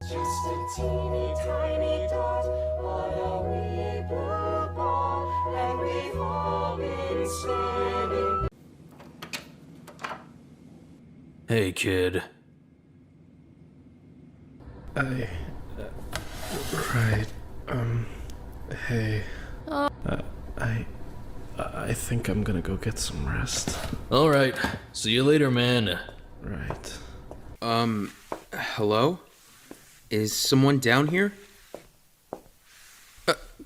Just a teeny tiny dot on a wee blue ball, and we've all been spinning. Hey, kid. Right. Hey. I think I'm gonna go get some rest. Alright, see you later, man. Right. Hello? Is someone down here?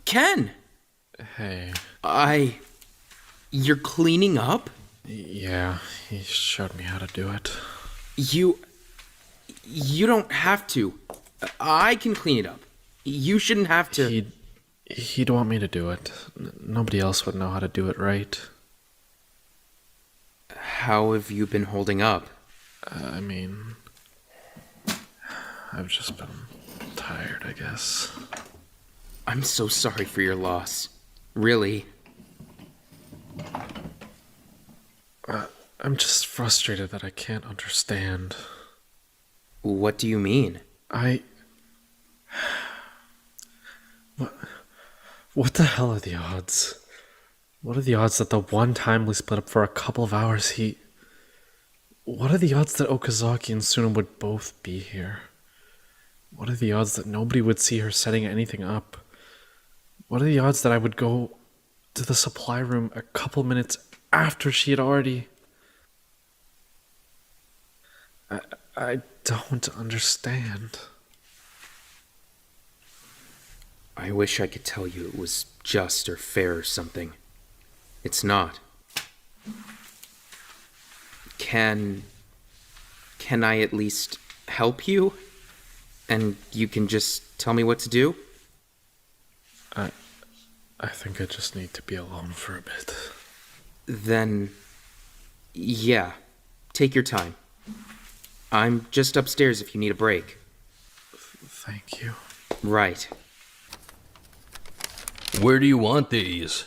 Ken! Hey. You're cleaning up? Yeah, he showed me how to do it. You don't have to. I can clean it up. You shouldn't have to. He'd want me to do it. Nobody else would know how to do it right. How have you been holding up? I mean, I've just been tired, I guess. I'm so sorry for your loss. Really. I'm just frustrated that I can't understand. What do you mean? What the hell are the odds? What are the odds that the one time we split up for a couple of hours, What are the odds that Okazaki and Suna would both be here? What are the odds that nobody would see her setting anything up? What are the odds that I would go to the supply room a couple minutes after she had already... I don't understand. I wish I could tell you it was just or fair or something. It's not. Can I at least help you? And you can just tell me what to do? I think I just need to be alone for a bit. Then, yeah, take your time. I'm just upstairs if you need a break. Thank you. Right. Where do you want these?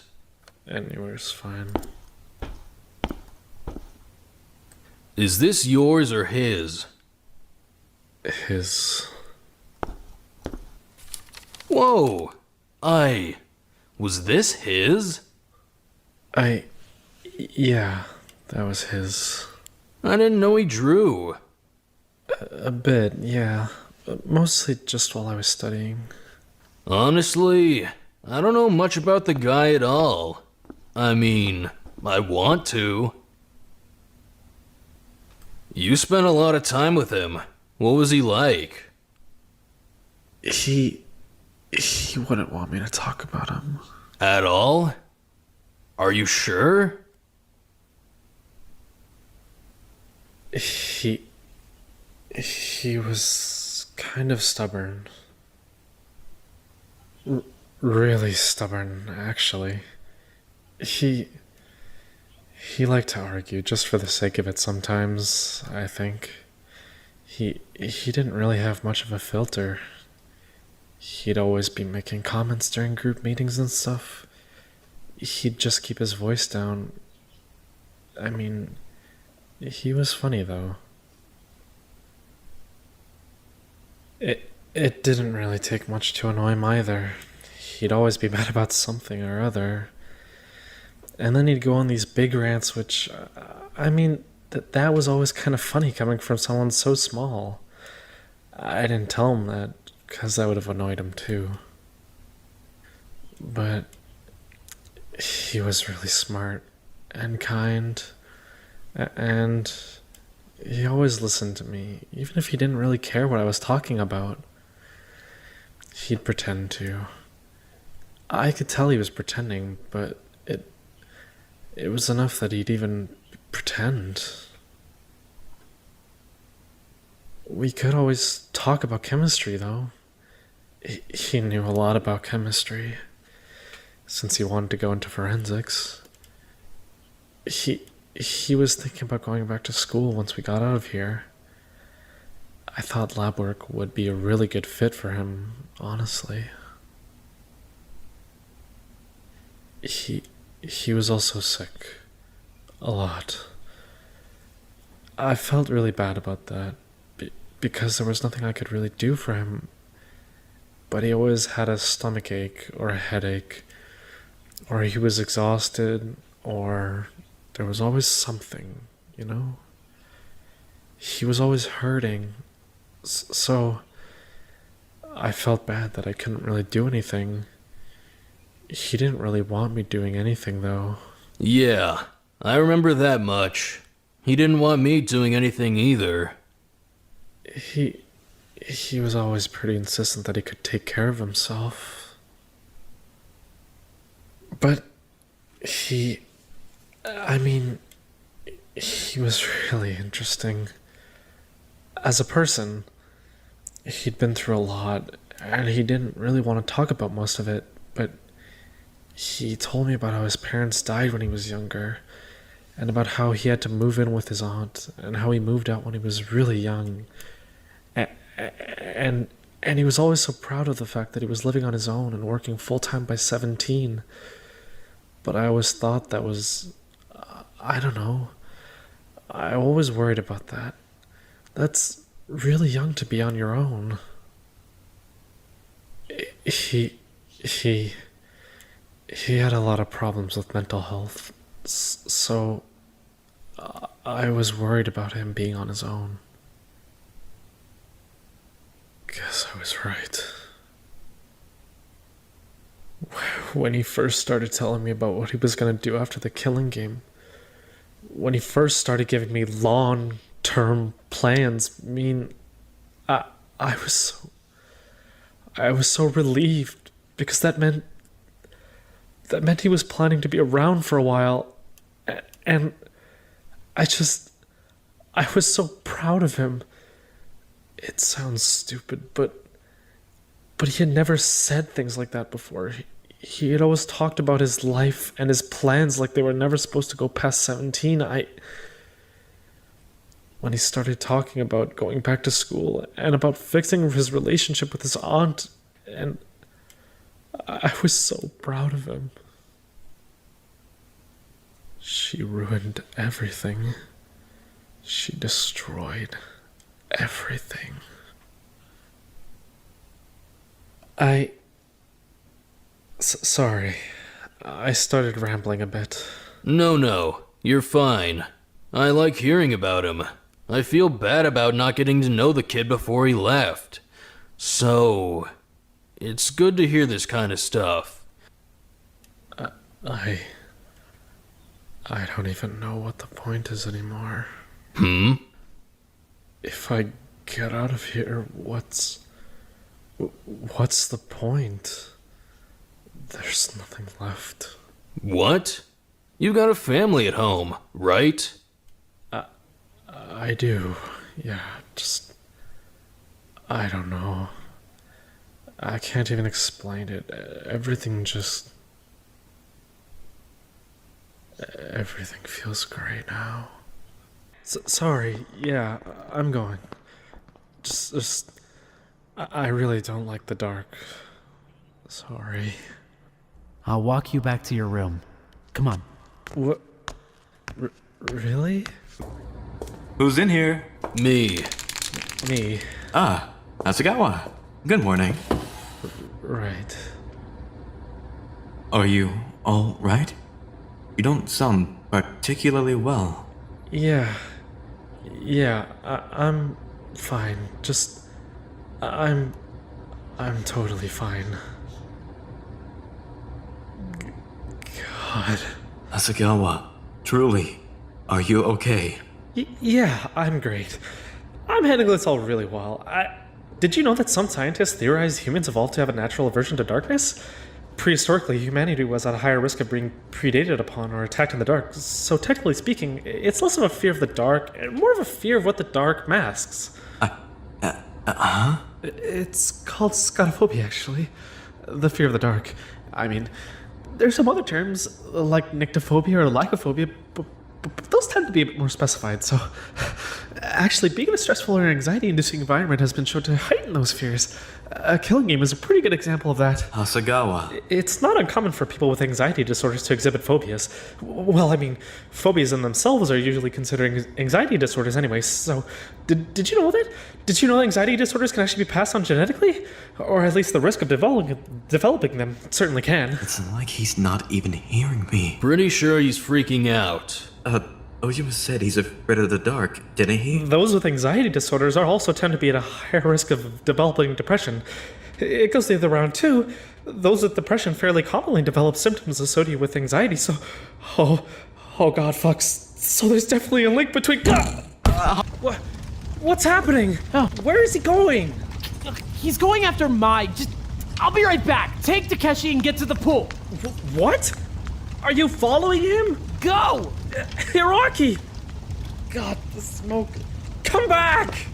Anywhere's fine. Is this yours or his? His... Whoa! Was this his? Yeah, that was his. I didn't know he drew. A bit, yeah. Mostly just while I was studying. Honestly, I don't know much about the guy at all. I mean, I want to. You spent a lot of time with him. What was he like? He wouldn't want me to talk about him. At all? Are you sure? He was kind of stubborn. Really stubborn, actually. He liked to argue just for the sake of it sometimes, I think. He didn't really have much of a filter. He'd always be making comments during group meetings and stuff. He'd just keep his voice down. I mean, he was funny though. It didn't really take much to annoy him either. He'd always be mad about something or other. And then he'd go on these big rants, which, I mean, that was always kind of funny coming from someone so small. I didn't tell him that, because that would have annoyed him too. But he was really smart and kind, and he always listened to me, even if he didn't really care what I was talking about. He'd pretend to. I could tell he was pretending, but it was enough that he'd even pretend. We could always talk about chemistry, though. He knew a lot about chemistry, since he wanted to go into forensics. He was thinking about going back to school once we got out of here. I thought lab work would be a really good fit for him, honestly. He was also sick. A lot. I felt really bad about that. because there was nothing I could really do for him. But he always had a stomach ache or a headache, or he was exhausted, or there was always something, you know? He was always hurting, so I felt bad that I couldn't really do anything. He didn't really want me doing anything, though. Yeah, I remember that much. He didn't want me doing anything either. He was always pretty insistent that he could take care of himself. But he was really interesting. As a person, he'd been through a lot, and he didn't really want to talk about most of it, but he told me about how his parents died when he was younger, and about how he had to move in with his aunt, and how he moved out when he was really young. And he was always so proud of the fact that he was living on his own and working full-time by 17. But I always thought that was... I don't know. I always worried about that. That's really young to be on your own. He had a lot of problems with mental health, so I was worried about him being on his own. Guess I was right. When he first started telling me about what he was going to do after the killing game, when he first started giving me long-term plans, I was so relieved, because that meant he was planning to be around for a while, and I was so proud of him. It sounds stupid, but he had never said things like that before. He had always talked about his life and his plans like they were never supposed to go past 17. When he started talking about going back to school and about fixing his relationship with his aunt, and I was so proud of him. She ruined everything. She destroyed everything. Sorry. I started rambling a bit. No, you're fine. I like hearing about him. I feel bad about not getting to know the kid before he left. So, it's good to hear this kind of stuff. I don't even know what the point is anymore. If I get out of here, what's the point? There's nothing left. What? You got a family at home, right? I do. Yeah, I don't know. I can't even explain it. Everything feels great now. Sorry, yeah, I'm going. I really don't like the dark. Sorry. I'll walk you back to your room. Come on. What? Really? Who's in here? Me. Me. Ah, Hasegawa. Good morning. Right. Are you all right? You don't sound particularly well. Yeah, I'm fine. I'm totally fine. God. Hasegawa, truly, are you okay? Yeah, I'm great. I'm handling this all really well. Did you know that some scientists theorize humans evolved to have a natural aversion to darkness? Prehistorically, humanity was at a higher risk of being predated upon or attacked in the dark. So technically speaking, it's less of a fear of the dark and more of a fear of what the dark masks. It's called scotophobia, actually. The fear of the dark. I mean, there's some other terms, like nyctophobia or lycophobia, But those tend to be a bit more specified, so... Actually, being in a stressful or anxiety-inducing environment has been shown to heighten those fears. A killing game is a pretty good example of that. Hasegawa. It's not uncommon for people with anxiety disorders to exhibit phobias. Well, I mean, phobias in themselves are usually considered anxiety disorders anyway, so... Did you know that? Did you know anxiety disorders can actually be passed on genetically? Or at least the risk of developing them certainly can. It's like he's not even hearing me. Pretty sure he's freaking out. Ojima said he's afraid of the dark, didn't he? Those with anxiety disorders are also tend to be at a higher risk of developing depression. It goes the other round too. Those with depression fairly commonly develop symptoms associated with anxiety, so... Oh god, fucks. So there's definitely a link between... What's happening? Oh. Where is he going? He's going after Mai. I'll be right back. Take Takeshi and get to the pool. What? Are you following him? Go! Hiraki! God, the smoke. Come back!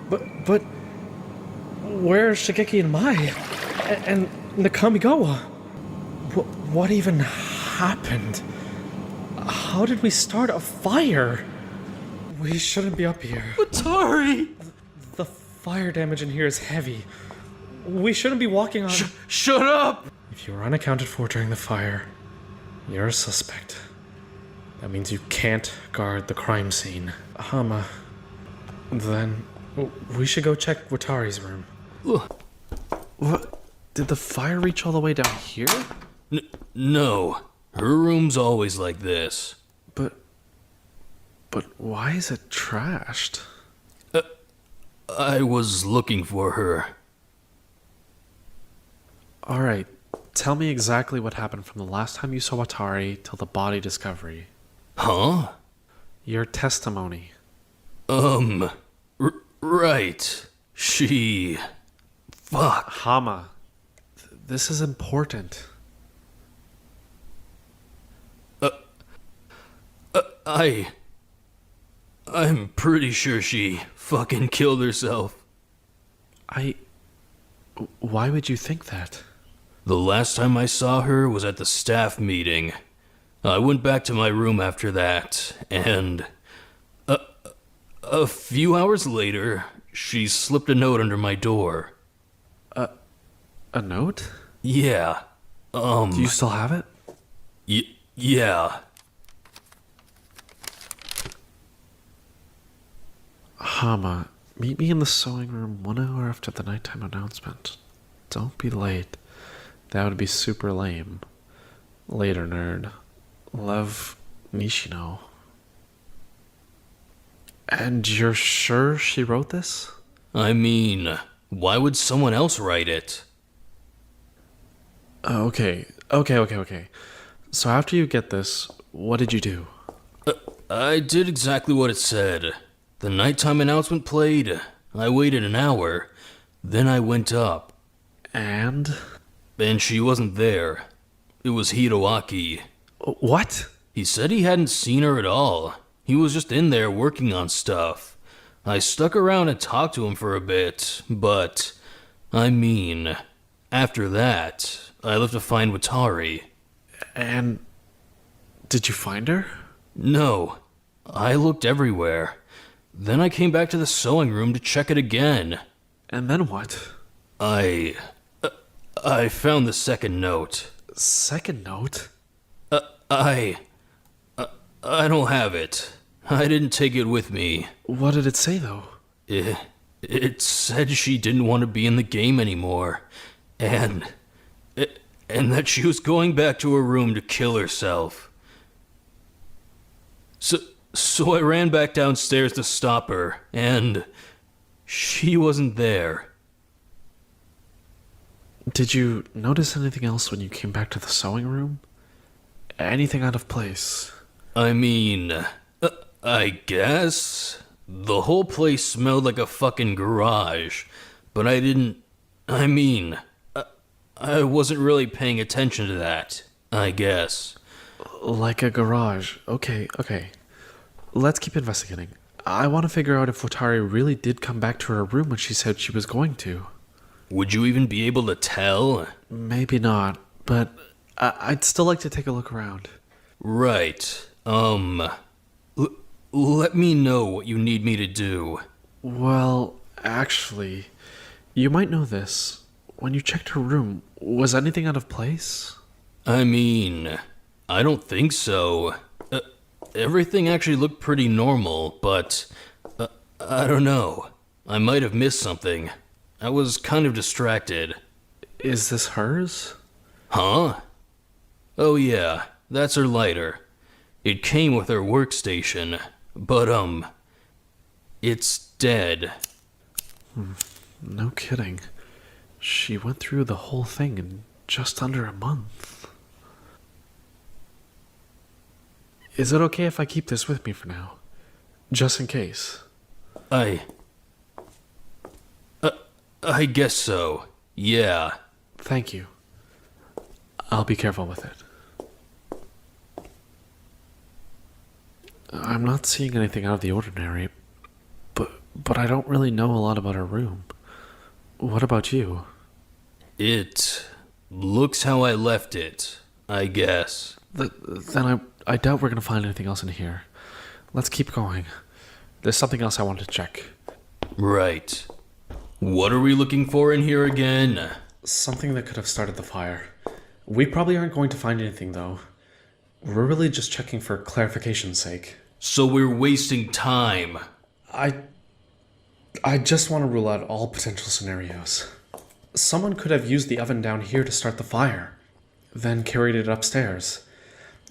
But where's Shigeki and Mai? And Nakamigawa? What even happened? How did we start a fire? We shouldn't be up here. Atari! The fire damage in here is heavy. We shouldn't be walking on... Shut up! If you were unaccounted for during the fire, you're a suspect. That means you can't guard the crime scene. Hama. Then we should go check Watari's room. What? Did the fire reach all the way down here? No. Her room's always like this. But why is it trashed? I was looking for her. Alright, tell me exactly what happened from the last time you saw Watari till the body discovery. Huh? Your testimony. Right. She... Fuck. Hama, this is important. I'm pretty sure she fucking killed herself. Why would you think that? The last time I saw her was at the staff meeting. I went back to my room after that, and... A few hours later, she slipped a note under my door. A note? Yeah. Do you still have it? Yeah. Hama, meet me in the sewing room 1 hour after the nighttime announcement. Don't be late. That would be super lame. Later, nerd. Love, Nishino. And you're sure she wrote this? I mean, why would someone else write it? Okay. So after you get this, what did you do? I did exactly what it said. The nighttime announcement played. I waited an hour. Then I went up. And she wasn't there. It was Hiroaki. what? He said he hadn't seen her at all. He was just in there working on stuff. I stuck around and talked to him for a bit, but... I mean, after that, I left to find Watari. And did you find her? No. I looked everywhere. Then I came back to the sewing room to check it again. And then what? I found the second note. Second note? I don't have it. I didn't take it with me. What did it say, though? It said she didn't want to be in the game anymore. And that she was going back to her room to kill herself. So I ran back downstairs to stop her, and she wasn't there. Did you notice anything else when you came back to the sewing room? Anything out of place? I mean, I guess. The whole place smelled like a fucking garage, but I wasn't really paying attention to that, I guess. Like a garage. Okay. Let's keep investigating. I want to figure out if Watari really did come back to her room when she said she was going to. Would you even be able to tell? Maybe not, but I'd still like to take a look around. Right. Let me know what you need me to do. Well, actually, you might know this. When you checked her room, was anything out of place? I mean, I don't think so. Everything actually looked pretty normal, but I don't know. I might have missed something. I was kind of distracted. Is this hers? Huh? Oh yeah, that's her lighter. It came with her workstation, but it's dead. No kidding. She went through the whole thing in just under a month. Is it okay if I keep this with me for now? Just in case. I guess so. Yeah. Thank you. I'll be careful with it. I'm not seeing anything out of the ordinary, but I don't really know a lot about her room. What about you? It looks how I left it, I guess. Then I doubt we're gonna find anything else in here. Let's keep going. There's something else I want to check. Right. What are we looking for in here again? Something that could have started the fire. We probably aren't going to find anything, though. We're really just checking for clarification's sake. So we're wasting time. I just want to rule out all potential scenarios. Someone could have used the oven down here to start the fire, then carried it upstairs.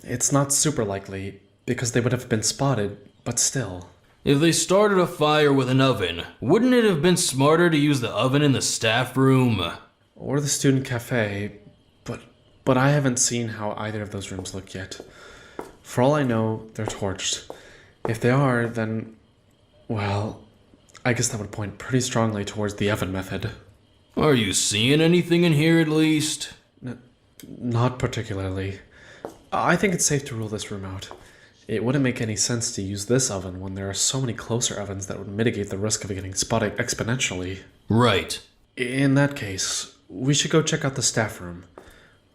It's not super likely, because they would have been spotted, but still. If they started a fire with an oven, wouldn't it have been smarter to use the oven in the staff room? Or the student cafe, but I haven't seen how either of those rooms look yet. For all I know, they're torched. If they are, then, well, I guess that would point pretty strongly towards the oven method. Are you seeing anything in here at least? Not particularly. I think it's safe to rule this room out. It wouldn't make any sense to use this oven when there are so many closer ovens that would mitigate the risk of it getting spotted exponentially. Right. In that case, we should go check out the staff room.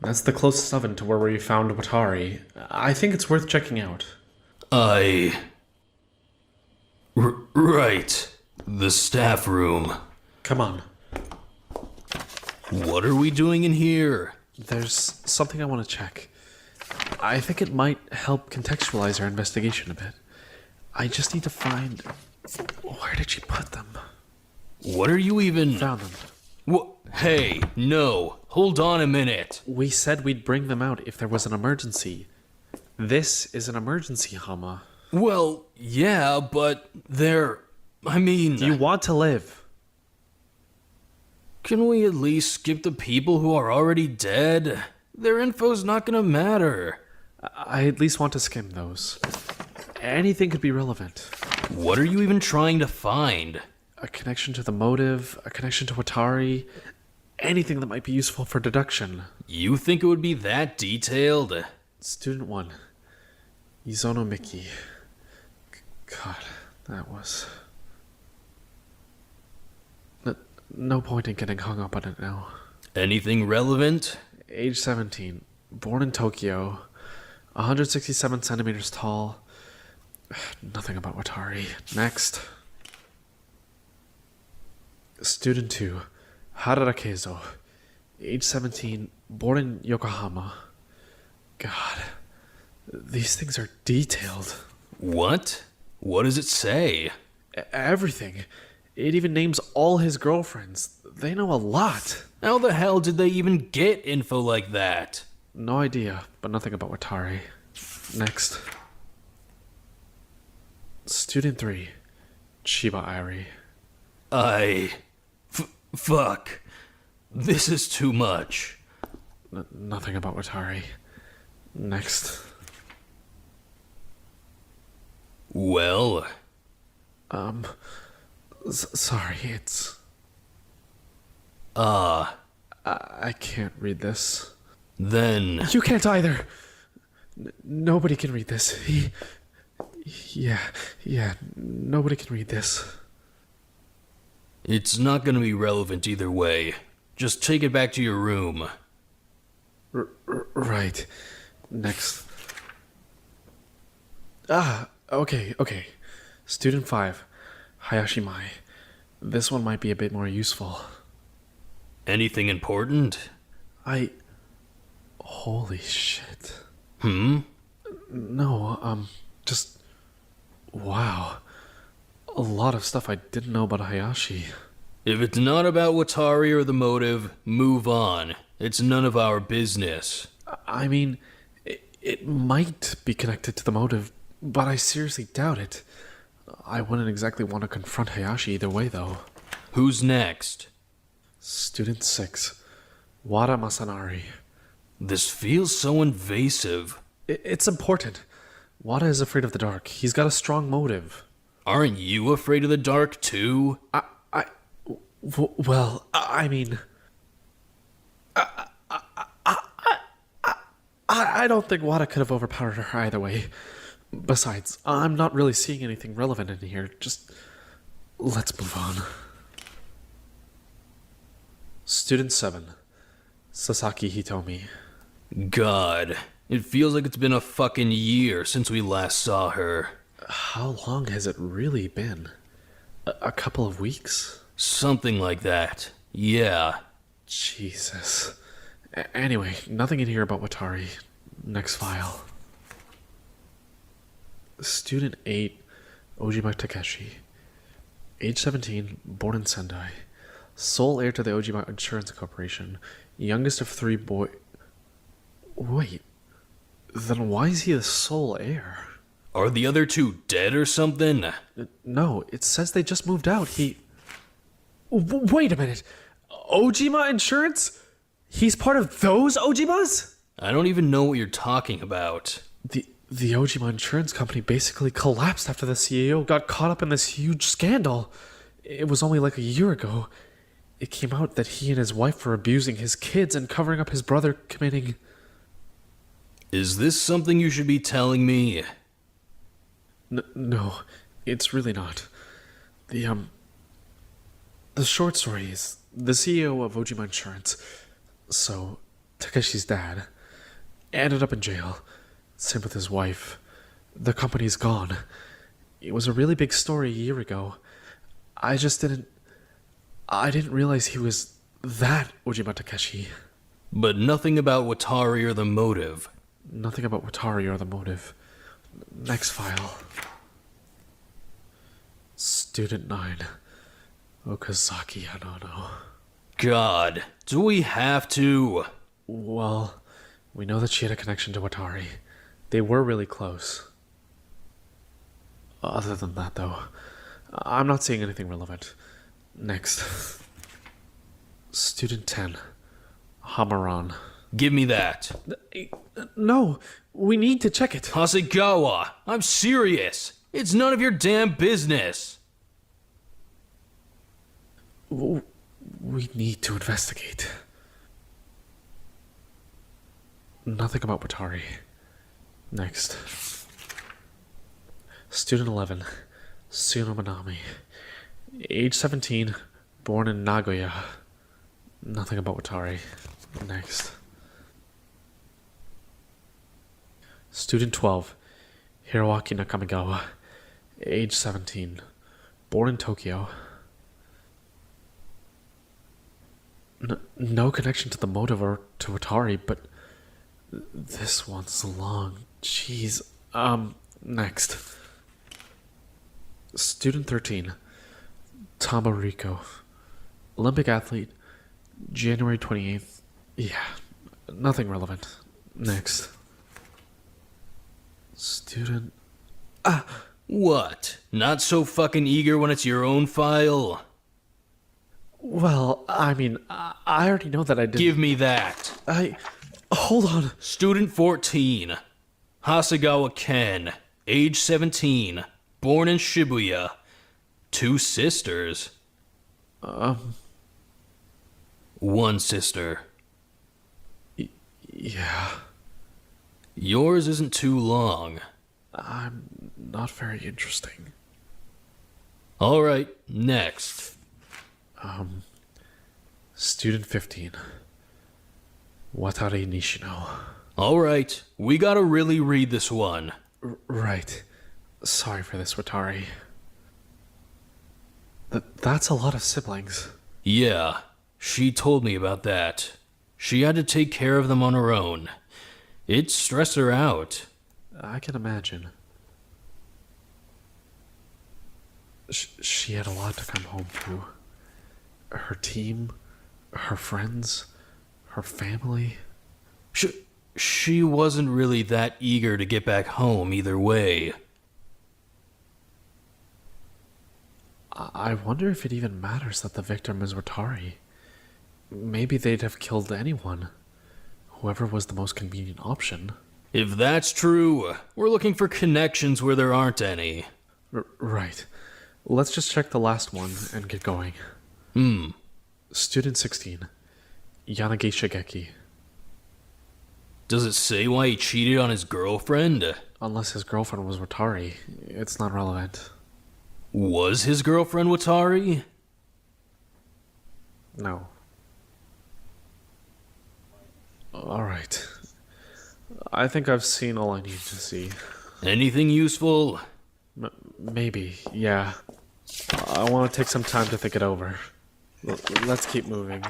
That's the closest oven to where we found Watari. I think it's worth checking out. Right. The staff room. Come on. What are we doing in here? There's something I want to check. I think it might help contextualize our investigation a bit. I just need to find... Where did she put them? What are you even... Found them. Hey, no. Hold on a minute. We said we'd bring them out if there was an emergency. This is an emergency, Hama. Well, yeah, but You want to live. Can we at least skip the people who are already dead? Their info's not gonna matter. I at least want to skim those. Anything could be relevant. What are you even trying to find? A connection to the motive, a connection to Watari, anything that might be useful for deduction. You think it would be that detailed? Student 1. Izono Miki. God, that was... No point in getting hung up on it now. Anything relevant? Age 17. Born in Tokyo. 167 centimeters tall. Nothing about Watari. Next. Student 2. Harada Keizo. Age 17. Born in Yokohama. God. These things are detailed. What? What does it say? Everything. It even names all his girlfriends. They know a lot. How the hell did they even get info like that? No idea, but nothing about Watari. Next. Student 3. Chiba Airi. Fuck. This is too much. Nothing about Watari. Next. Well? Sorry, it's... I can't read this. Then... You can't either! Nobody can read this. Yeah, nobody can read this. It's not gonna be relevant either way. Just take it back to your room. Right. Next. Okay. Student 5, Hayashi Mai. This one might be a bit more useful. Anything important? Holy shit. Hmm? No, just. Wow. A lot of stuff I didn't know about Hayashi. If it's not about Watari or the motive, move on. It's none of our business. I mean, it might be connected to the motive, but I seriously doubt it. I wouldn't exactly want to confront Hayashi either way, though. Who's next? Student 6, Wada Masanari. This feels so invasive. It's important. Wada is afraid of the dark. He's got a strong motive. Aren't you afraid of the dark too? Well, I mean... I don't think Wada could have overpowered her either way. Besides, I'm not really seeing anything relevant in here. Just... let's move on. Student 7, Sasaki Hitomi. God, it feels like it's been a fucking year since we last saw her. How long has it really been? A couple of weeks? Something like that. Yeah. Jesus. Anyway, nothing in here about Watari. Next file. Student 8, Ojima Takeshi. Age 17, born in Sendai. Sole heir to the Ojima Insurance Corporation. Youngest of 3 boy... Wait. Then why is he the sole heir? Are the other 2 dead or something? No, it says they just moved out. Wait a minute. Ojima Insurance? He's part of those Ojimas? I don't even know what you're talking about. The Ojima Insurance Company basically collapsed after the CEO got caught up in this huge scandal. It was only like a year ago. It came out that he and his wife were abusing his kids and covering up his brother committing... Is this something you should be telling me? No, it's really not. The short story is, the CEO of Ojima Insurance, so Takeshi's dad, ended up in jail. Same with his wife. The company's gone. It was a really big story a year ago. I didn't realize he was that Ojima Takeshi. But nothing about Watari or the motive. Nothing about Watari or the motive. Next file. Student 9, Okazaki Hanano. God, do we have to? Well, we know that she had a connection to Watari. They were really close. Other than that, though, I'm not seeing anything relevant. Next. Student 10, Hamaran. Give me that. No, we need to check it. Hasegawa, I'm serious. It's none of your damn business. We need to investigate. Nothing about Watari. Next. Student 11, Suno Manami. Age 17, born in Nagoya. Nothing about Watari. Next. Student 12, Hiroaki Nakamigawa. Age 17, born in Tokyo. No connection to the motive or to Watari, but this one's long. Jeez. Next. Student 13, Tamariko. Olympic athlete, January 28th. Yeah, nothing relevant. Next. Student... What? Not so fucking eager when it's your own file? Well, I mean, I already know that I didn't... Give me that. Hold on. Student 14, Hasegawa Ken, age 17, born in Shibuya. 2 sisters. One sister. Yeah. Yours isn't too long. I'm not very interesting. Alright, next. Student 15, Watari Nishino. Alright, we gotta really read this one. Right. Sorry for this, Watari. That's a lot of siblings. Yeah, she told me about that. She had to take care of them on her own. It stressed her out. I can imagine. She had a lot to come home to. Her team, her friends, her family. She wasn't really that eager to get back home either way. I wonder if it even matters that the victim is Watari. Maybe they'd have killed anyone. Whoever was the most convenient option. If that's true, we're looking for connections where there aren't any. Right. Let's just check the last one and get going. Student 16. Yanagi Shigeki. Does it say why he cheated on his girlfriend? Unless his girlfriend was Watari, it's not relevant. Was his girlfriend Watari? No. Alright. I think I've seen all I need to see. Anything useful? Maybe, yeah. I want to take some time to think it over. Let's keep moving.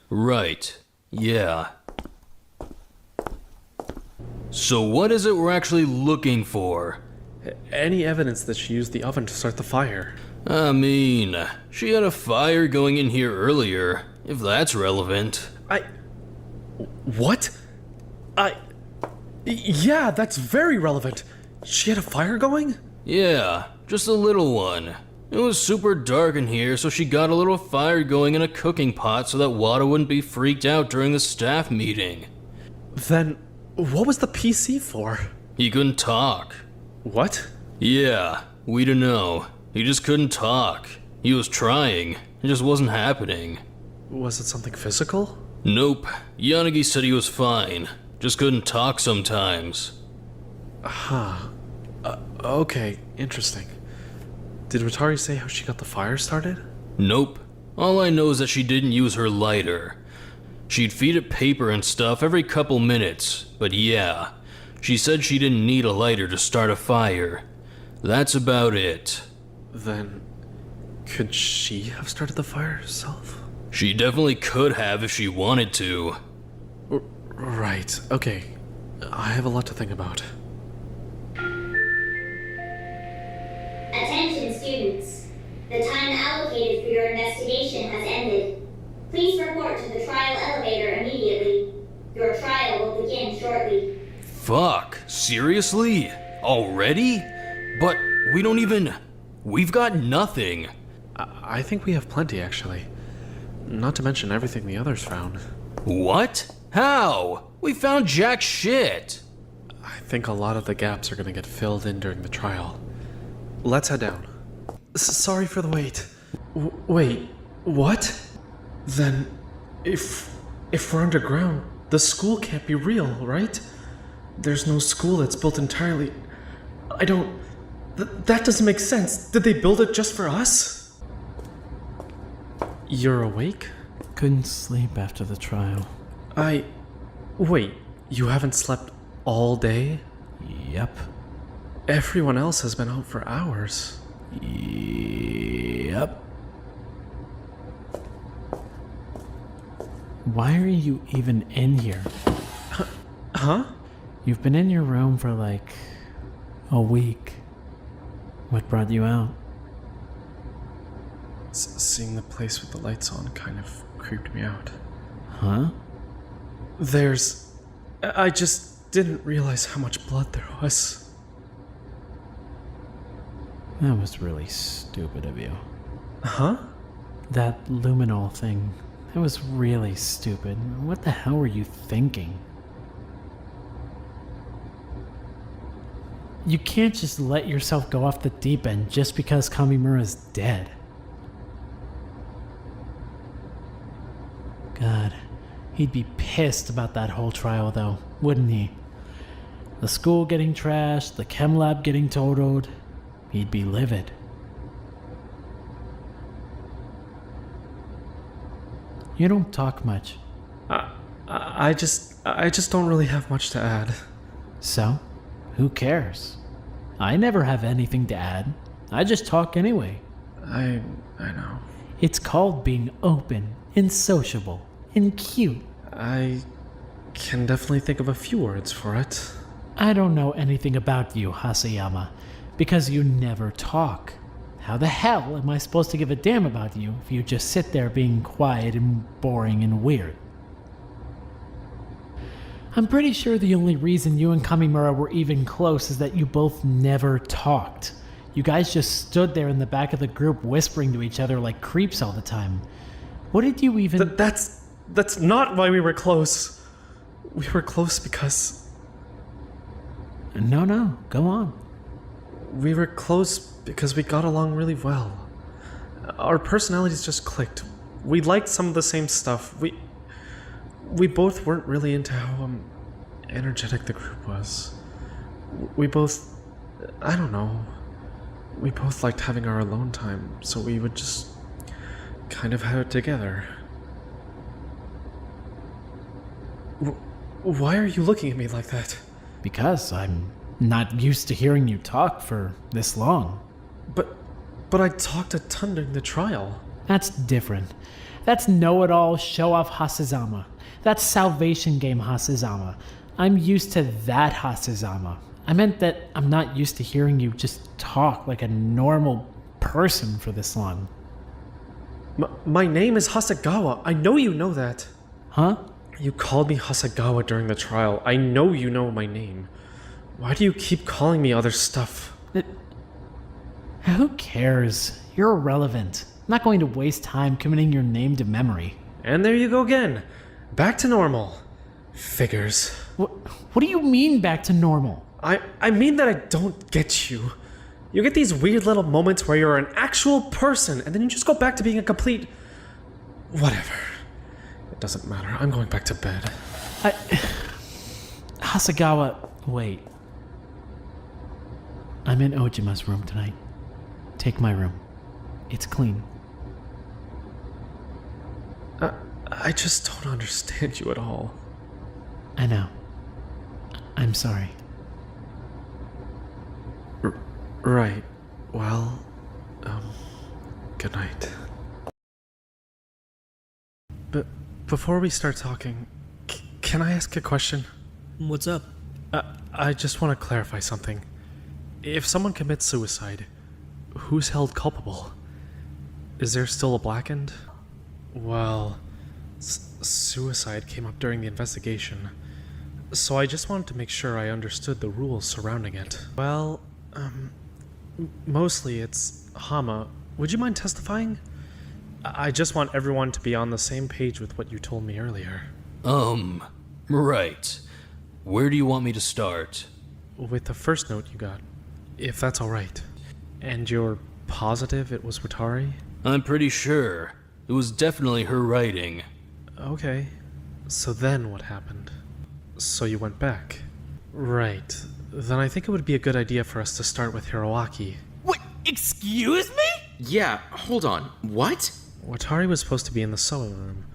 Right. Yeah. So what is it we're actually looking for? Any evidence that she used the oven to start the fire? I mean, she had a fire going in here earlier, if that's relevant. What? Yeah, that's very relevant. She had a fire going? Yeah, just a little one. It was super dark in here, so she got a little fire going in a cooking pot so that Wada wouldn't be freaked out during the staff meeting. Then, what was the PC for? He couldn't talk. What? Yeah, we don't know. He just couldn't talk. He was trying. It just wasn't happening. Was it something physical? Nope. Yanagi said he was fine. Just couldn't talk sometimes. Okay, interesting. Did Watari say how she got the fire started? Nope. All I know is that she didn't use her lighter. She'd feed it paper and stuff every couple minutes, but yeah, she said she didn't need a lighter to start a fire. That's about it. Then, could she have started the fire herself? She definitely could have if she wanted to. Right, okay. I have a lot to think about. Attention students. The time allocated for your investigation has ended. Please report to the trial elevator immediately. Your trial will begin shortly. Fuck, seriously? Already? But we've got nothing. I think we have plenty, actually. Not to mention everything the others found. What? How? We found jack shit. I think a lot of the gaps are gonna get filled in during the trial. Let's head down. Sorry for the wait. Wait, what? Then, if we're underground, the school can't be real, right? There's no school that's built entirely... that doesn't make sense. Did they build it just for us? You're awake? Couldn't sleep after the trial. Wait, you haven't slept all day? Yep. Everyone else has been out for hours. Yep. Why are you even in here? Huh? You've been in your room for like a week. What brought you out? Seeing the place with the lights on kind of creeped me out. Huh? I just didn't realize how much blood there was. That was really stupid of you. Huh? That luminol thing. That was really stupid. What the hell were you thinking? You can't just let yourself go off the deep end just because Kamimura's dead. God, he'd be pissed about that whole trial though, wouldn't he? The school getting trashed, the chem lab getting totaled. He'd be livid. You don't talk much. I just don't really have much to add. So, who cares? I never have anything to add. I just talk anyway. I know. It's called being open and sociable and cute. I can definitely think of a few words for it. I don't know anything about you, Haseyama, because you never talk. How the hell am I supposed to give a damn about you if you just sit there being quiet and boring and weird? I'm pretty sure the only reason you and Kamimura were even close is that you both never talked. You guys just stood there in the back of the group whispering to each other like creeps all the time. What did you even... That's not why we were close. We were close because... No, go on. We were close because we got along really well. Our personalities just clicked. We liked some of the same stuff. We both weren't really into how energetic the group was. We both... I don't know. We both liked having our alone time, so we would just kind of have it together. Why are you looking at me like that? Because I'm not used to hearing you talk for this long. But I talked a ton during the trial. That's different. That's know-it-all, show-off Hasezama. That's Salvation Game Hasezama. I'm used to that Hasezama. I meant that I'm not used to hearing you just talk like a normal person for this long. My name is Hasegawa. I know you know that. Huh? You called me Hasegawa during the trial. I know you know my name. Why do you keep calling me other stuff? Who cares? You're irrelevant. I'm not going to waste time committing your name to memory. And there you go again. Back to normal. Figures. What do you mean back to normal? I mean that I don't get you. You get these weird little moments where you're an actual person, and then you just go back to being a complete... whatever. It doesn't matter. I'm going back to bed. Hasegawa, wait. I'm in Ojima's room tonight. Take my room. It's clean. I just don't understand you at all. I know. I'm sorry. Right. Well, good night. But before we start talking, can I ask a question? What's up? I just want to clarify something. If someone commits suicide, who's held culpable? Is there still a blackened? Well, suicide came up during the investigation, so I just wanted to make sure I understood the rules surrounding it. Well, mostly it's Hama. Would you mind testifying? I just want everyone to be on the same page with what you told me earlier. Right. Where do you want me to start? With the first note you got, if that's alright. And you're positive it was Watari? I'm pretty sure. It was definitely her writing. Okay. So then what happened? So you went back. Right. Then I think it would be a good idea for us to start with Hiroaki. What? Excuse me? Yeah, hold on. What? Watari was supposed to be in the sewing room,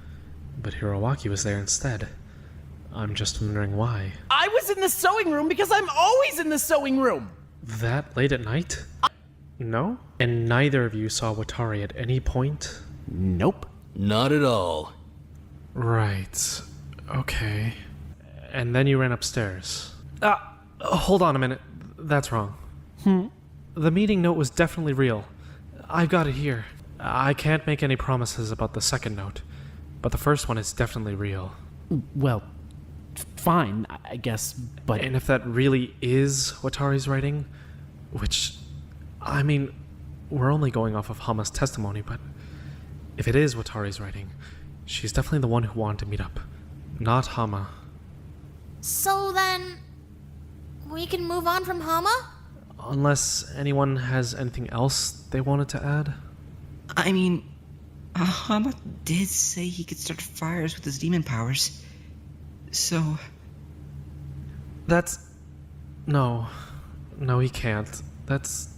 but Hiroaki was there instead. I'm just wondering why. I was in the sewing room because I'm always in the sewing room. That late at night? No? And neither of you saw Watari at any point? Nope. Not at all. Right. Okay. And then you ran upstairs. Hold on a minute. That's wrong. The meeting note was definitely real. I've got it here. I can't make any promises about the second note, but the first one is definitely real. Well, fine, I guess, but... And if that really is Watari's writing, which, I mean, we're only going off of Hama's testimony, but if it is Watari's writing, she's definitely the one who wanted to meet up, not Hama. So then, we can move on from Hama? Unless anyone has anything else they wanted to add? I mean, Hama did say he could start fires with his demon powers. So... No, he can't. That's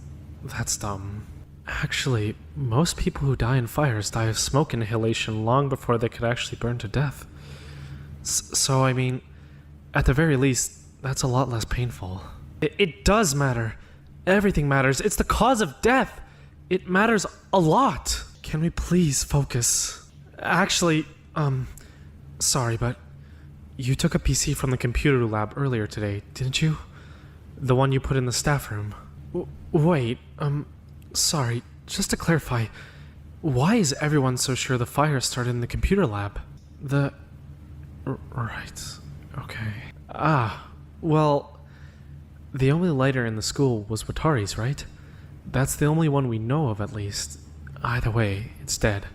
dumb. Actually, most people who die in fires die of smoke inhalation long before they could actually burn to death. So, I mean, at the very least, that's a lot less painful. It does matter. Everything matters. It's the cause of death. It matters a lot. Can we please focus? Actually, sorry, but you took a PC from the computer lab earlier today, didn't you? The one you put in the staff room. Wait, sorry, just to clarify, why is everyone so sure the fire started in the computer lab? Right, okay. Well, the only lighter in the school was Watari's, right? That's the only one we know of, at least. Either way, it's dead.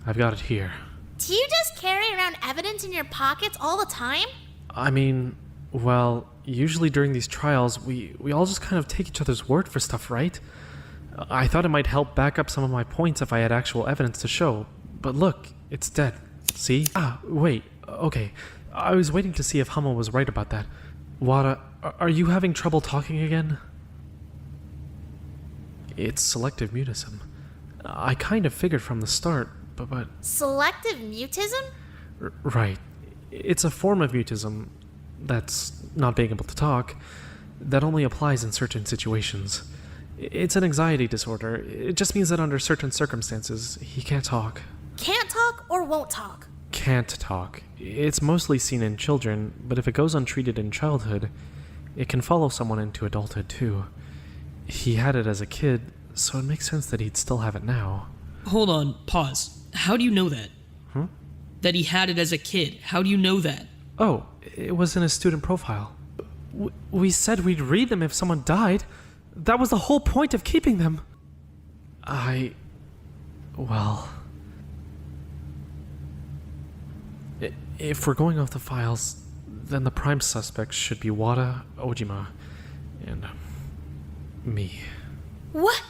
I've got it here. Do you just carry around evidence in your pockets all the time? I mean, well, usually during these trials, we all just kind of take each other's word for stuff, right? I thought it might help back up some of my points if I had actual evidence to show. But look, it's dead. See? Wait, okay. I was waiting to see if Hummel was right about that. Wada, are you having trouble talking again? It's selective mutism. I kind of figured from the start, but... Selective mutism? Right. It's a form of mutism that's not being able to talk that only applies in certain situations. It's an anxiety disorder. It just means that under certain circumstances, he can't talk. Can't talk or won't talk? Can't talk. It's mostly seen in children, but if it goes untreated in childhood, it can follow someone into adulthood too. He had it as a kid, so it makes sense that he'd still have it now. Hold on, pause. How do you know that? That he had it as a kid. How do you know that? Oh, it was in his student profile. We said we'd read them if someone died. That was the whole point of keeping them. Well... If we're going off the files, then the prime suspects should be Wada, Ojima, and me. What?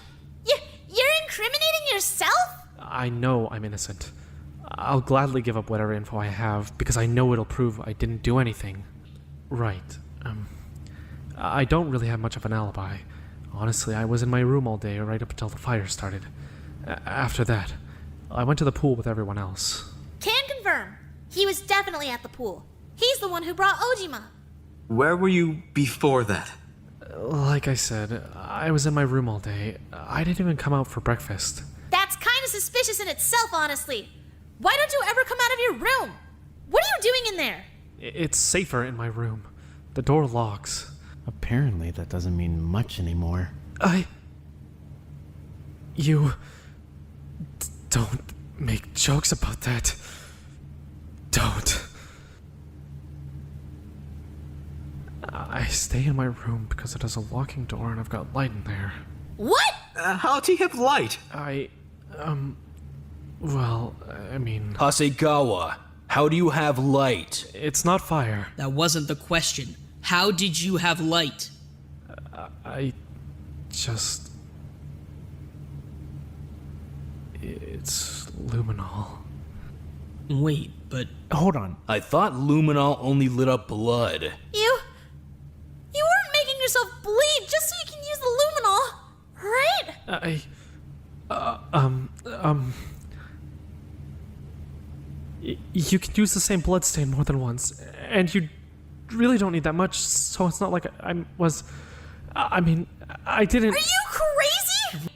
You're incriminating yourself? I know I'm innocent. I'll gladly give up whatever info I have, because I know it'll prove I didn't do anything. Right. I don't really have much of an alibi. Honestly, I was in my room all day right up until the fire started. After that, I went to the pool with everyone else. Can confirm. He was definitely at the pool. He's the one who brought Ojima. Where were you before that? Like I said, I was in my room all day. I didn't even come out for breakfast. That's kind of suspicious in itself, honestly. Why don't you ever come out of your room? What are you doing in there? It's safer in my room. The door locks. Apparently that doesn't mean much anymore. You... don't make jokes about that. Don't. I stay in my room because it has a locking door and I've got light in there. What? How do you have light? Well, I mean... Hasegawa, how do you have light? It's not fire. That wasn't the question. How did you have light? I just... It's luminol. Wait, but... Hold on. I thought luminol only lit up blood. You weren't making yourself bleed just so you can use the luminol, right? You can use the same bloodstain more than once, and you really don't need that much, so it's not like I didn't... Are you crazy?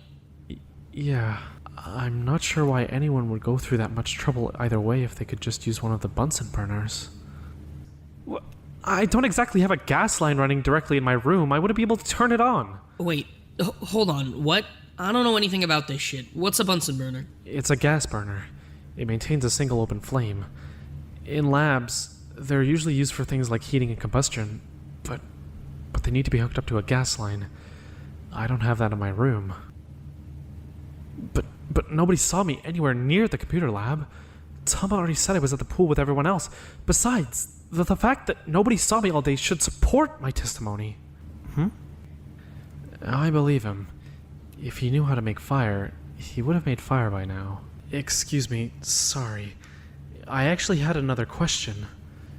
Yeah, I'm not sure why anyone would go through that much trouble either way if they could just use one of the Bunsen burners. I don't exactly have a gas line running directly in my room. I wouldn't be able to turn it on. Wait, hold on. What? I don't know anything about this shit. What's a Bunsen burner? It's a gas burner. It maintains a single open flame. In labs, they're usually used for things like heating and combustion, but they need to be hooked up to a gas line. I don't have that in my room. But nobody saw me anywhere near the computer lab. Tom already said I was at the pool with everyone else. Besides, the fact that nobody saw me all day should support my testimony. I believe him. If he knew how to make fire, he would have made fire by now. Excuse me, sorry. I actually had another question.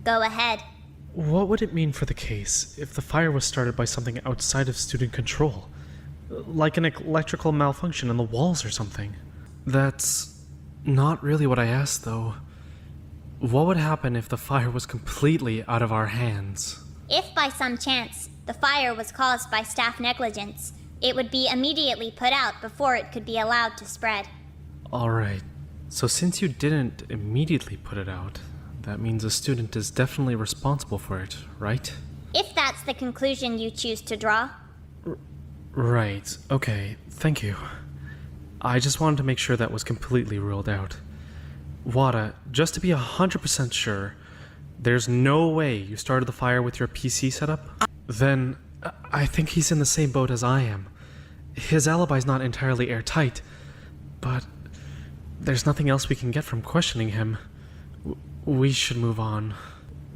Go ahead. What would it mean for the case if the fire was started by something outside of student control? Like an electrical malfunction in the walls or something? That's not really what I asked, though. what would happen if the fire was completely out of our hands? If by some chance the fire was caused by staff negligence, it would be immediately put out before it could be allowed to spread. Alright, so since you didn't immediately put it out, that means a student is definitely responsible for it, right? If that's the conclusion you choose to draw. Right, okay, thank you. I just wanted to make sure that was completely ruled out. Wada, just to be 100% sure, there's no way you started the fire with your PC setup? Then, I think he's in the same boat as I am. His alibi's not entirely airtight, but there's nothing else we can get from questioning him. We should move on.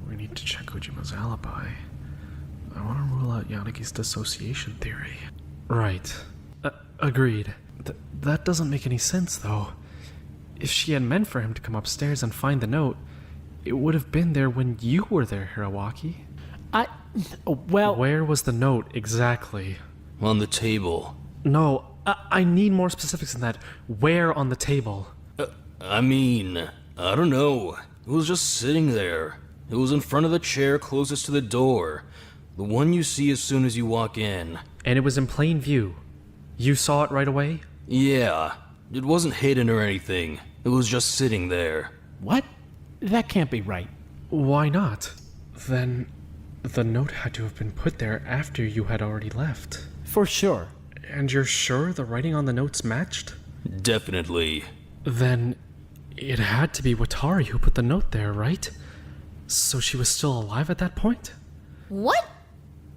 We need to check Ujima's alibi. I want to rule out Yanagi's dissociation theory. Right. Agreed. That doesn't make any sense, though. If she had meant for him to come upstairs and find the note, it would have been there when you were there, Hirawaki. Well... Where was the note, exactly? On the table. No, I need more specifics than that. Where on the table? I don't know. It was just sitting there. It was in front of the chair closest to the door. The one you see as soon as you walk in. And it was in plain view. You saw it right away? Yeah. It wasn't hidden or anything. It was just sitting there. What? That can't be right. Why not? Then the note had to have been put there after you had already left. For sure. And you're sure the writing on the notes matched? Definitely. Then it had to be Watari who put the note there, right? So she was still alive at that point? What?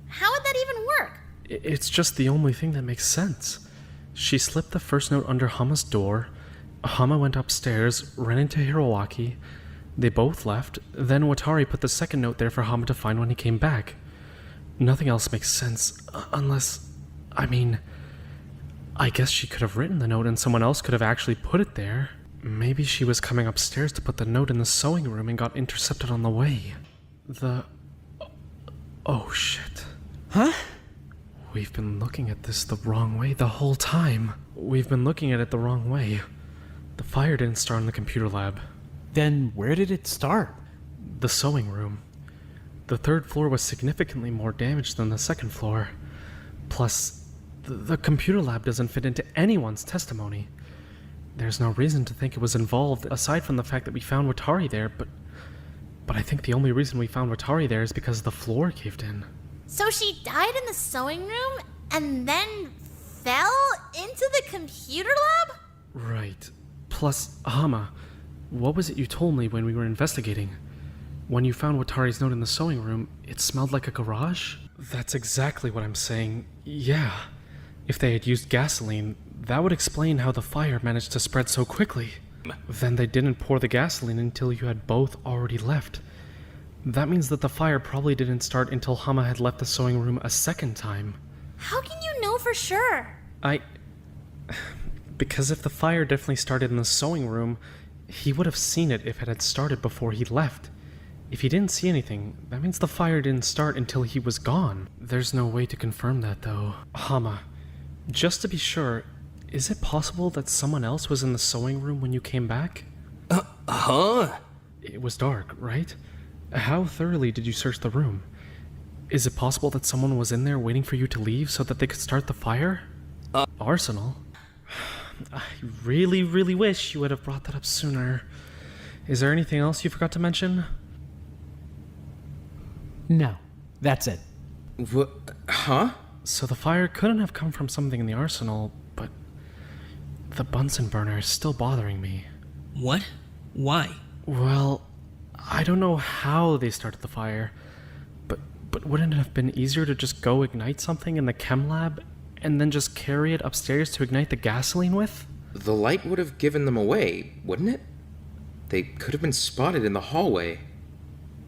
How would that even work? It's just the only thing that makes sense. She slipped the first note under Hama's door. Hama went upstairs, ran into Hirawaki. They both left. Then Watari put the second note there for Hama to find when he came back. Nothing else makes sense, unless... I guess she could have written the note and someone else could have actually put it there. Maybe she was coming upstairs to put the note in the sewing room and got intercepted on the way. Oh shit. Huh? We've been looking at this the wrong way the whole time. We've been looking at it the wrong way. The fire didn't start in the computer lab. Then where did it start? The sewing room. The third floor was significantly more damaged than the second floor. Plus, the computer lab doesn't fit into anyone's testimony. There's no reason to think it was involved, aside from the fact that we found Watari there, but I think the only reason we found Watari there is because the floor caved in. So she died in the sewing room and then fell into the computer lab? Right. Plus, Hama, what was it you told me when we were investigating? When you found Watari's note in the sewing room, it smelled like a garage? That's exactly what I'm saying. Yeah. If they had used gasoline, that would explain how the fire managed to spread so quickly. Then they didn't pour the gasoline until you had both already left. That means that the fire probably didn't start until Hama had left the sewing room a second time. How can you know for sure? Because if the fire definitely started in the sewing room, he would have seen it if it had started before he left. If he didn't see anything, that means the fire didn't start until he was gone. There's no way to confirm that, though. Hama, just to be sure, is it possible that someone else was in the sewing room when you came back? Huh? It was dark, right? How thoroughly did you search the room? Is it possible that someone was in there waiting for you to leave so that they could start the fire? Arsenal? I really, really wish you would have brought that up sooner. Is there anything else you forgot to mention? No, that's it. What? Huh? So the fire couldn't have come from something in the arsenal, but the Bunsen burner is still bothering me. What? Why? Well, I don't know how they started the fire, but wouldn't it have been easier to just go ignite something in the chem lab and then just carry it upstairs to ignite the gasoline with? The light would have given them away, wouldn't it? They could have been spotted in the hallway.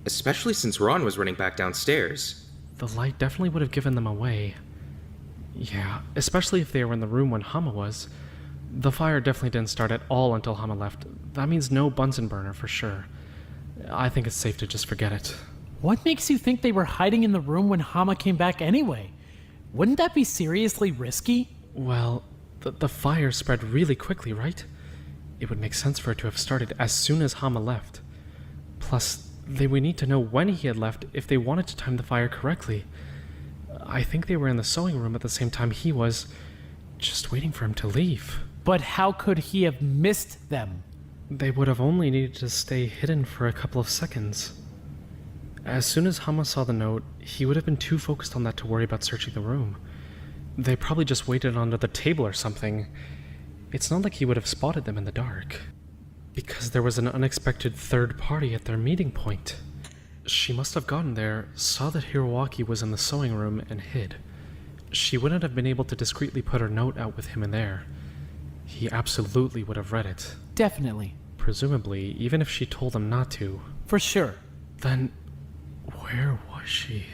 Especially since Ron was running back downstairs. The light definitely would have given them away. Yeah, especially if they were in the room when Hama was. The fire definitely didn't start at all until Hama left. That means no Bunsen burner for sure. I think it's safe to just forget it. What makes you think they were hiding in the room when Hama came back anyway? Wouldn't that be seriously risky? Well, the fire spread really quickly, right? It would make sense for it to have started as soon as Hama left. Plus, they would need to know when he had left if they wanted to time the fire correctly. I think they were in the sewing room at the same time he was, just waiting for him to leave. But how could he have missed them? They would have only needed to stay hidden for a couple of seconds. As soon as Hama saw the note, he would have been too focused on that to worry about searching the room. They probably just waited under the table or something. It's not like he would have spotted them in the dark. Because there was an unexpected third party at their meeting point. She must have gotten there, saw that Hiroaki was in the sewing room, and hid. She wouldn't have been able to discreetly put her note out with him in there. He absolutely would have read it. Definitely. Presumably, even if she told him not to. For sure. Then, where was she?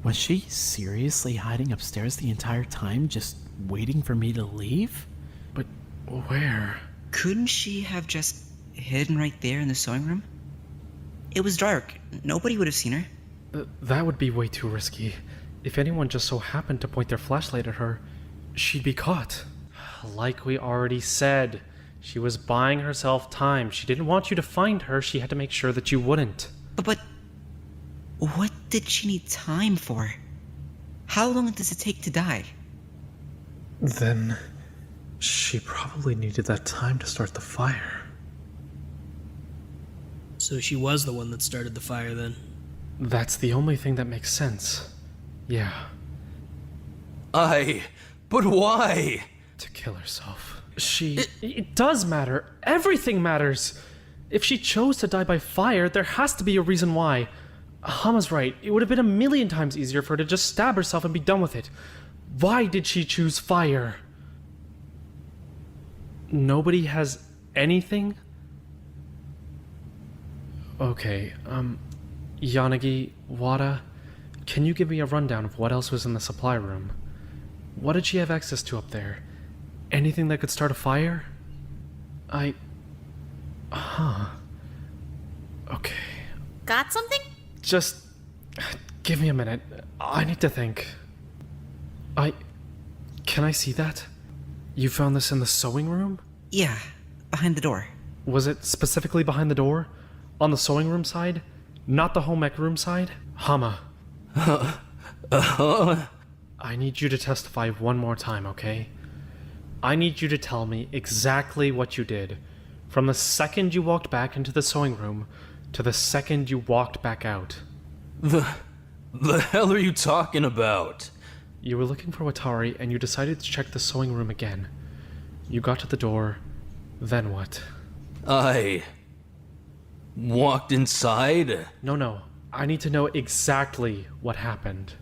Was she seriously hiding upstairs the entire time, just waiting for me to leave? But where? Couldn't she have just hidden right there in the sewing room? It was dark. Nobody would have seen her. That would be way too risky. If anyone just so happened to point their flashlight at her, she'd be caught. Like we already said, she was buying herself time. She didn't want you to find her. She had to make sure that you wouldn't. But what did she need time for? How long does it take to die? Then she probably needed that time to start the fire. So she was the one that started the fire then. That's the only thing that makes sense. Yeah. But why? To kill herself. It does matter. Everything matters. If she chose to die by fire, there has to be a reason why. Hama's right. It would have been a million times easier for her to just stab herself and be done with it. Why did she choose fire? Nobody has anything? Okay, Yanagi, Wada, can you give me a rundown of what else was in the supply room? What did she have access to up there? Anything that could start a fire? Okay. Got something? Just give me a minute. I need to think. Can I see that? You found this in the sewing room? Yeah, behind the door. Was it specifically behind the door? On the sewing room side? Not the home ec room side? Hama. I need you to testify one more time, okay? I need you to tell me exactly what you did. From the second you walked back into the sewing room to the second you walked back out. The hell are you talking about? You were looking for Watari and you decided to check the sewing room again. You got to the door, then what? I walked inside? No. I need to know exactly what happened.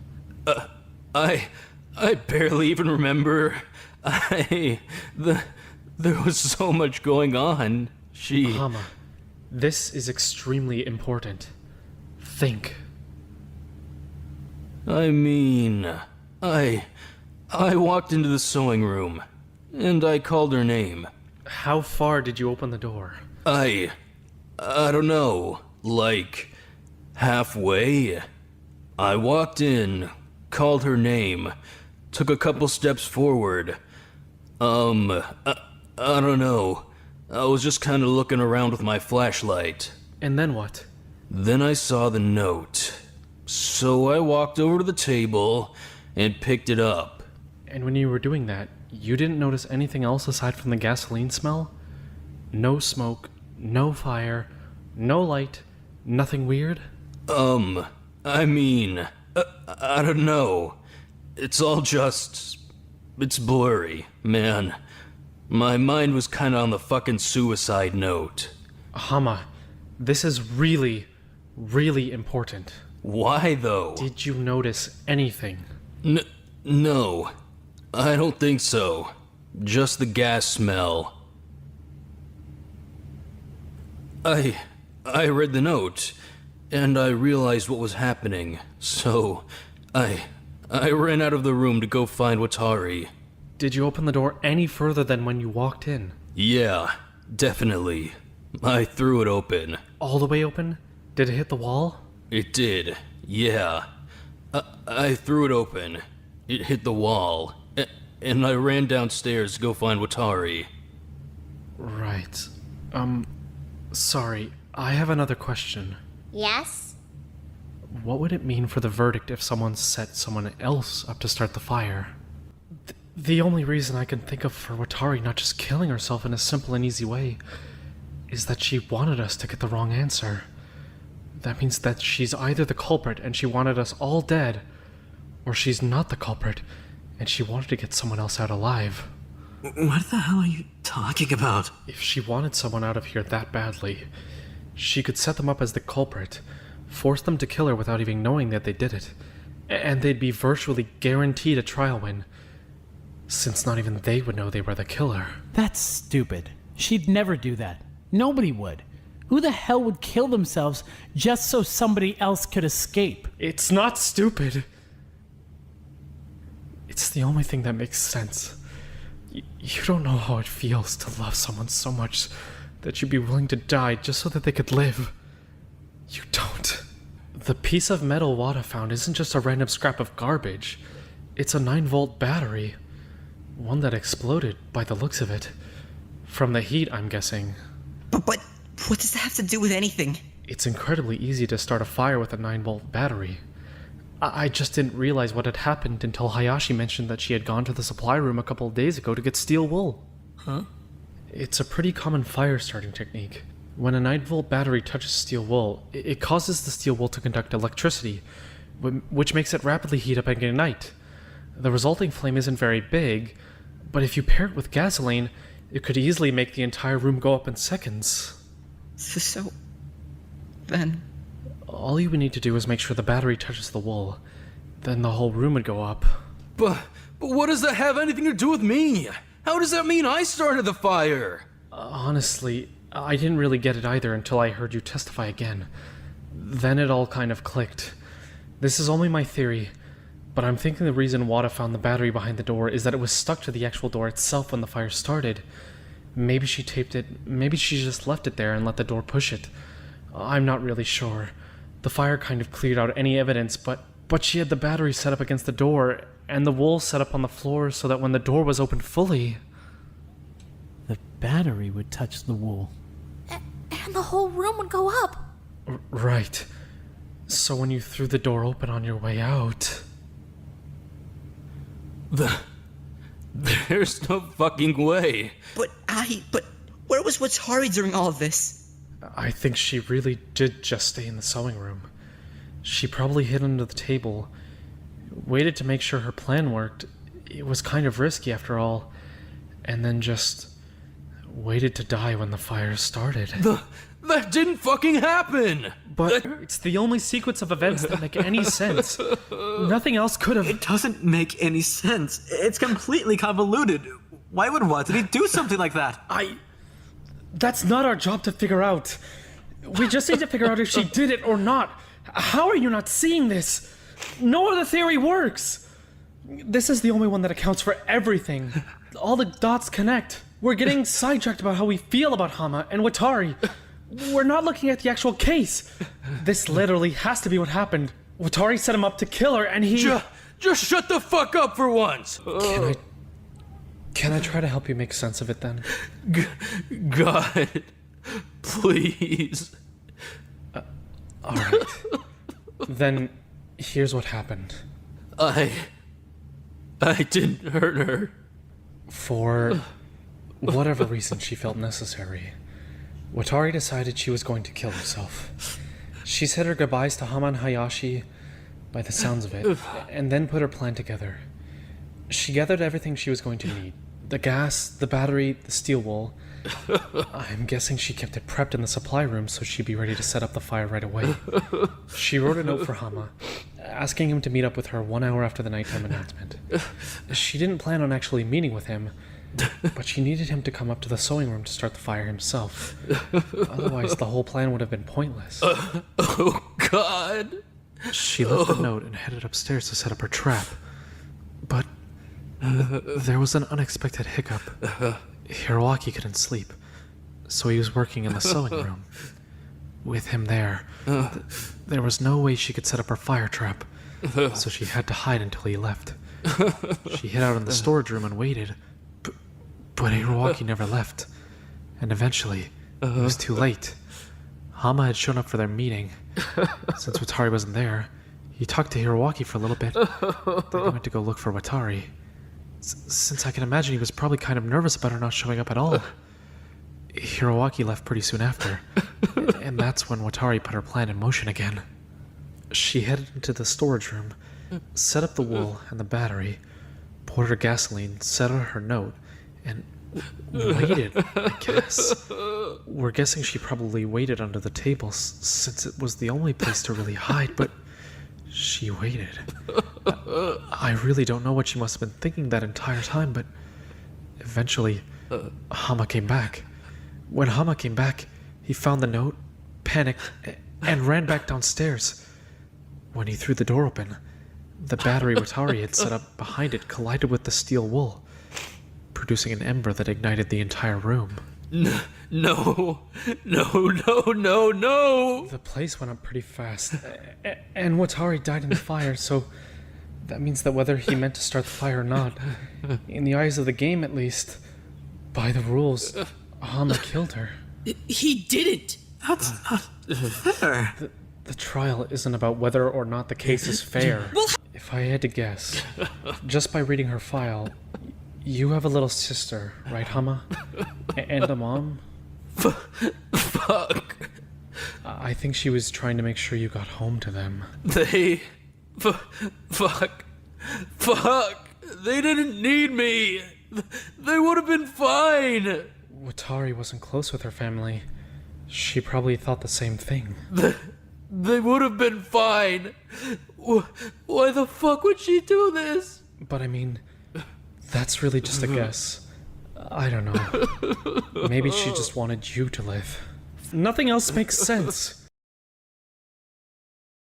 I barely even remember. There was so much going on. Hama, this is extremely important. Think. I mean, I walked into the sewing room, and I called her name. How far did you open the door? I don't know, like halfway. I walked in, called her name, took a couple steps forward. I don't know. I was just kind of looking around with my flashlight. And then what? Then I saw the note. So I walked over to the table and picked it up. And when you were doing that, you didn't notice anything else aside from the gasoline smell? No smoke, no fire, no light, nothing weird? I mean, I don't know. It's all just... it's blurry, man. My mind was kinda on the fucking suicide note. Hama, this is really, really important. Why, though? Did you notice anything? No. I don't think so. Just the gas smell. I read the note, and I realized what was happening, so I ran out of the room to go find Watari. Did you open the door any further than when you walked in? Yeah, definitely. I threw it open. All the way open? Did it hit the wall? It did, yeah. I threw it open. It hit the wall, and I ran downstairs to go find Watari. Right. Sorry. I have another question. Yes? What would it mean for the verdict if someone set someone else up to start the fire? The only reason I can think of for Watari not just killing herself in a simple and easy way is that she wanted us to get the wrong answer. That means that she's either the culprit and she wanted us all dead, or she's not the culprit and she wanted to get someone else out alive. What the hell are you talking about? If she wanted someone out of here that badly, she could set them up as the culprit, force them to kill her without even knowing that they did it, and they'd be virtually guaranteed a trial win, since not even they would know they were the killer. That's stupid. She'd never do that. Nobody would. Who the hell would kill themselves just so somebody else could escape? It's not stupid. It's the only thing that makes sense. You don't know how it feels to love someone so much that you'd be willing to die just so that they could live. You don't. The piece of metal Wada found isn't just a random scrap of garbage. It's a 9-volt battery. One that exploded, by the looks of it. From the heat, I'm guessing. But what does that have to do with anything? It's incredibly easy to start a fire with a 9-volt battery. I just didn't realize what had happened until Hayashi mentioned that she had gone to the supply room a couple of days ago to get steel wool. Huh? It's a pretty common fire starting technique. When a 9-volt battery touches steel wool, it causes the steel wool to conduct electricity, which makes it rapidly heat up and ignite. The resulting flame isn't very big, but if you pair it with gasoline, it could easily make the entire room go up in seconds. So, then... All you would need to do is make sure the battery touches the wool. Then the whole room would go up. But what does that have anything to do with me? How does that mean I started the fire? Honestly, I didn't really get it either until I heard you testify again. Then it all kind of clicked. This is only my theory, but I'm thinking the reason Wada found the battery behind the door is that it was stuck to the actual door itself when the fire started. Maybe she taped it, maybe she just left it there and let the door push it. I'm not really sure. The fire kind of cleared out any evidence, but she had the battery set up against the door, and the wool set up on the floor so that when the door was opened fully... The battery would touch the wool. And the whole room would go up. Right. So when you threw the door open on your way out... There's no fucking way. But where was Watari during all of this? I think she really did just stay in the sewing room. She probably hid under the table, waited to make sure her plan worked. It was kind of risky after all, and then just waited to die when the fire started. That didn't fucking happen! But it's the only sequence of events that make any sense. Nothing else could have... It doesn't make any sense. It's completely convoluted. Why would Watari do something like that? That's not our job to figure out. We just need to figure out if she did it or not. How are you not seeing this? No other theory works. This is the only one that accounts for everything. All the dots connect. We're getting sidetracked about how we feel about Hama and Watari. We're not looking at the actual case. This literally has to be what happened. Watari set him up to kill her and he... Just shut the fuck up for once! Can I try to help you make sense of it then? God, please. Alright. Then, here's what happened. I didn't hurt her. For whatever reason she felt necessary, Watari decided she was going to kill herself. She said her goodbyes to Hama and Hayashi, by the sounds of it, and then put her plan together. She gathered everything she was going to need. The gas, the battery, the steel wool. I'm guessing she kept it prepped in the supply room so she'd be ready to set up the fire right away. She wrote a note for Hama, asking him to meet up with her 1 hour after the nighttime announcement. She didn't plan on actually meeting with him, but she needed him to come up to the sewing room to start the fire himself. Otherwise, the whole plan would have been pointless. Oh, God. She left the note and headed upstairs to set up her trap. But there was an unexpected hiccup. Hiroaki couldn't sleep, so he was working in the sewing room. With him there, there was no way she could set up her fire trap, so she had to hide until he left. She hid out in the storage room and waited, but Hiroaki never left, and eventually, it was too late. Hama had shown up for their meeting. Since Watari wasn't there, he talked to Hiroaki for a little bit. Then he went to go look for Watari. Since I can imagine he was probably kind of nervous about her not showing up at all. Hiroaki left pretty soon after, and that's when Watari put her plan in motion again. She headed into the storage room, set up the wool and the battery, poured her gasoline, set out her note, and waited, I guess. We're guessing she probably waited under the table since it was the only place to really hide, but she waited. I really don't know what she must have been thinking that entire time, but eventually, Hama came back. When Hama came back, he found the note, panicked, and ran back downstairs. When he threw the door open, the battery Watari had set up behind it collided with the steel wool, producing an ember that ignited the entire room. No. The place went up pretty fast, and Watari died in the fire, so that means that whether he meant to start the fire or not, in the eyes of the game at least, by the rules, Hama killed her. He didn't. That's not fair. The trial isn't about whether or not the case is fair. If I had to guess, just by reading her file, you have a little sister, right, Hama? And a mom? Fuck. I think she was trying to make sure you got home to them. Fuck. They didn't need me. They would have been fine. Watari wasn't close with her family. She probably thought the same thing. They would have been fine. Why the fuck would she do this? But I mean, that's really just a guess. I don't know. Maybe she just wanted you to live. Nothing else makes sense.